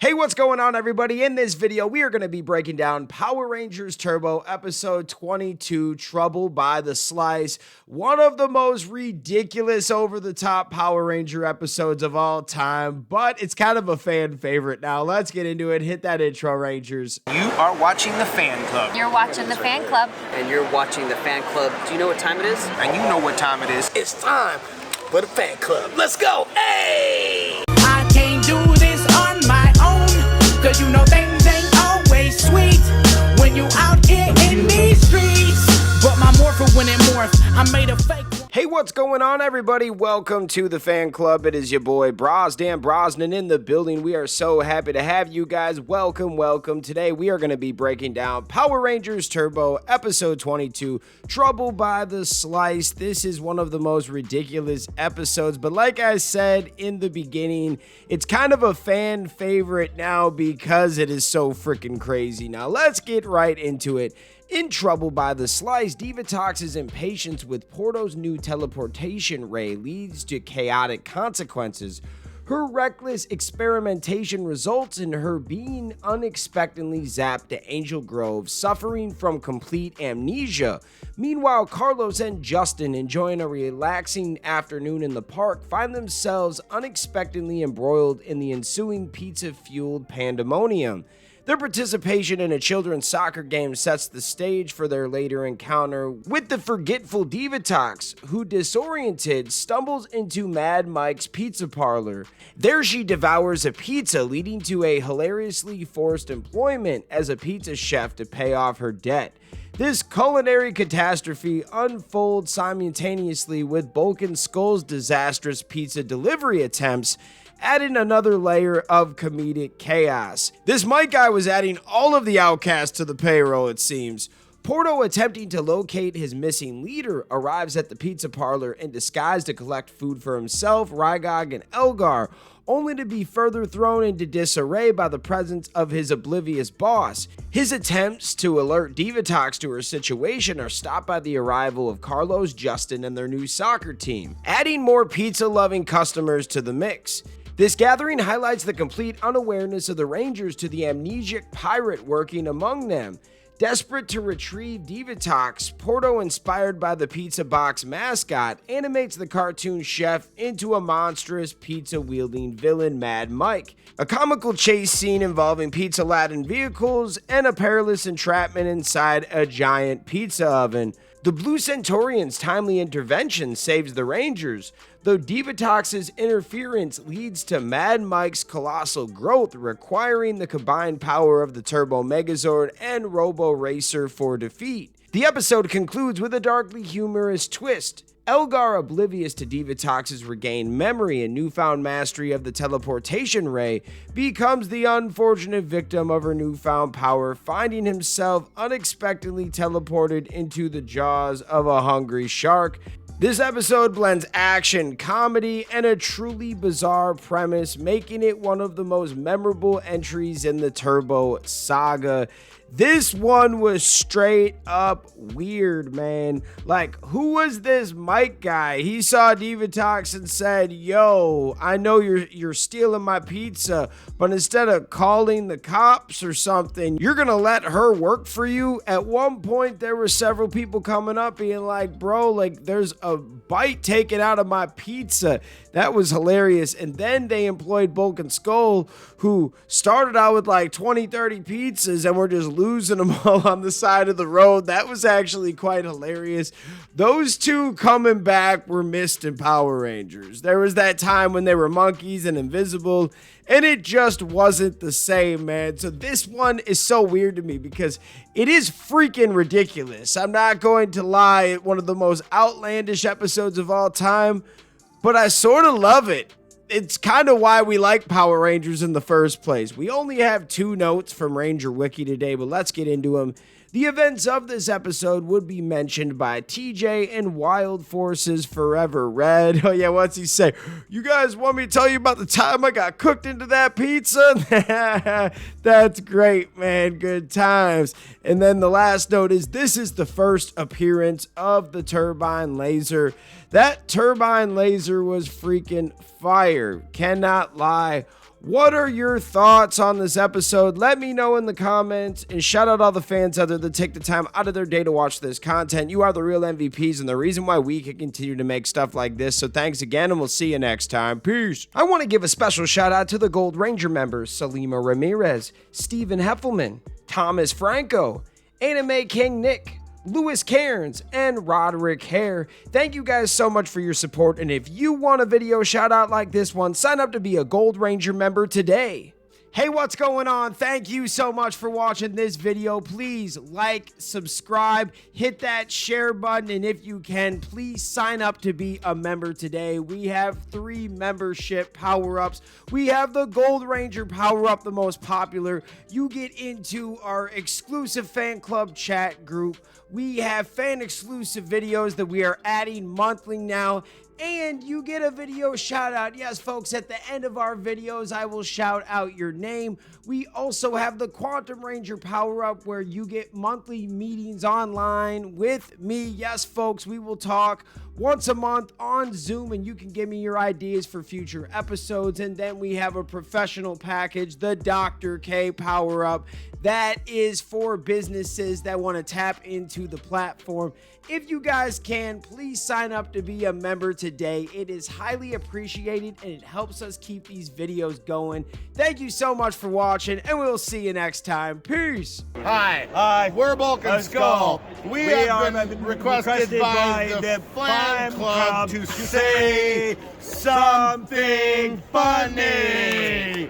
Hey, what's going on, everybody? In this video, we are going to be breaking down Power Rangers Turbo Episode 22, Trouble by the Slice, one of the most ridiculous over-the-top Power Ranger episodes of all time, but it's kind of a fan favorite now. Let's get into it. Hit that intro, Rangers. You are watching the Fan Club. You're watching the Fan Club. And you're watching the Fan Club. Do you know what time it is? And you know what time it is. It's time for the Fan Club. Let's go. Hey! I can't do this on my own, cause you know things ain't always sweet when you out here in these streets. But my morpher when it morphed, I made a fake. Hey, what's going on, everybody? Welcome to the Fan Club. It is your boy Dan Brosnan in the building. We are so happy to have you guys. Welcome. Today we are going to be breaking down Power Rangers Turbo Episode 22, Trouble by the Slice. This is one of the most ridiculous episodes, but like I said in the beginning, it's kind of a fan favorite now because it is so freaking crazy. Now let's get right into it. In Trouble by the Slice, Divatox's impatience with Porto's new teleportation ray leads to chaotic consequences. Her reckless experimentation results in her being unexpectedly zapped to Angel Grove, suffering from complete amnesia. Meanwhile, Carlos and Justin, enjoying a relaxing afternoon in the park, find themselves unexpectedly embroiled in the ensuing pizza-fueled pandemonium. Their participation in a children's soccer game sets the stage for their later encounter with the forgetful Divatox, who, disoriented, stumbles into Mad Mike's pizza parlor. There she devours a pizza, leading to a hilariously forced employment as a pizza chef to pay off her debt. This culinary catastrophe unfolds simultaneously with Bulk and Skull's disastrous pizza delivery attempts, adding another layer of comedic chaos. This Mike guy was adding all of the outcasts to the payroll, it seems. Porto, attempting to locate his missing leader, arrives at the pizza parlor in disguise to collect food for himself, Rygog, and Elgar, only to be further thrown into disarray by the presence of his oblivious boss. His attempts to alert Divatox to her situation are stopped by the arrival of Carlos, Justin, and their new soccer team, adding more pizza-loving customers to the mix. This gathering highlights the complete unawareness of the Rangers to the amnesiac pirate working among them. Desperate to retrieve Divatox, Porto, inspired by the pizza box mascot, animates the cartoon chef into a monstrous pizza-wielding villain, Mad Mike. A comical chase scene involving pizza-laden vehicles and a perilous entrapment inside a giant pizza oven. The Blue Centaurian's timely intervention saves the Rangers, though Divatox's interference leads to Mad Mike's colossal growth, requiring the combined power of the Turbo Megazord and Robo Racer for defeat. The episode concludes with a darkly humorous twist. Elgar, oblivious to Divatox's regained memory and newfound mastery of the teleportation ray, becomes the unfortunate victim of her newfound power, finding himself unexpectedly teleported into the jaws of a hungry shark. This episode blends action, comedy, and a truly bizarre premise, making it one of the most memorable entries in the Turbo saga. This one was straight up weird, man. Like, who was this Mike guy? He saw Divatox and said, "Yo, I know you're stealing my pizza, but instead of calling the cops or something, you're gonna let her work for you." At one point, there were several people coming up being like, "Bro, like, there's a bite taken out of my pizza." That was hilarious. And then they employed Bulk and Skull, who started out with like 20-30 pizzas and were just losing them all on the side of the road. That was actually quite hilarious. Those two coming back were missed in Power Rangers. There was that time when they were monkeys and invisible, and it just wasn't the same, man. So this one is so weird to me because it is freaking ridiculous. I'm not going to lie, one of the most outlandish episodes of all time, but I sort of love it. It's kind of why we like Power Rangers in the first place. We only have 2 notes from Ranger Wiki today, but let's get into them. The events of this episode would be mentioned by TJ in Wild Forces Forever Red. Oh yeah, what's he say? "You guys want me to tell you about the time I got cooked into that pizza?" That's great, man. Good times. And then the last note is, this is the first appearance of the turbine laser. That turbine laser was freaking fire. Cannot lie. What are your thoughts on this episode? Let me know in the comments, and shout out all the fans out there that take the time out of their day to watch this content. You are the real MVPs and the reason why we can continue to make stuff like this. So thanks again, and we'll see you next time. Peace. I want to give a special shout out to the Gold Ranger members, Salima Ramirez, Stephen Heffelman, Thomas Franco, Anime King Nick, Lewis Cairns, and Roderick Hare. Thank you guys so much for your support, and if you want a video shout out like this one, sign up to be a Gold Ranger member today. Hey, what's going on? Thank you so much for watching this video. Please like, subscribe, hit that share button, and if you can, please sign up to be a member today. We have 3 membership power-ups. We have the Gold Ranger power-up, the most popular. You get into our exclusive fan club chat group. We have fan-exclusive videos that we are adding monthly now. And you get a video shout out. Yes, folks, at the end of our videos, I will shout out your name. We also have the Quantum Ranger power up where you get monthly meetings online with me. Yes, folks, we will talk once a month on Zoom and you can give me your ideas for future episodes. And then we have a professional package, the Dr. K power up. That is for businesses that want to tap into the platform. If you guys can, please sign up to be a member today. It is highly appreciated and it helps us keep these videos going. Thank you so much for watching and we'll see you next time. Peace. Hi, we're Bulk and Skull. We have been requested by the fan club to say something funny.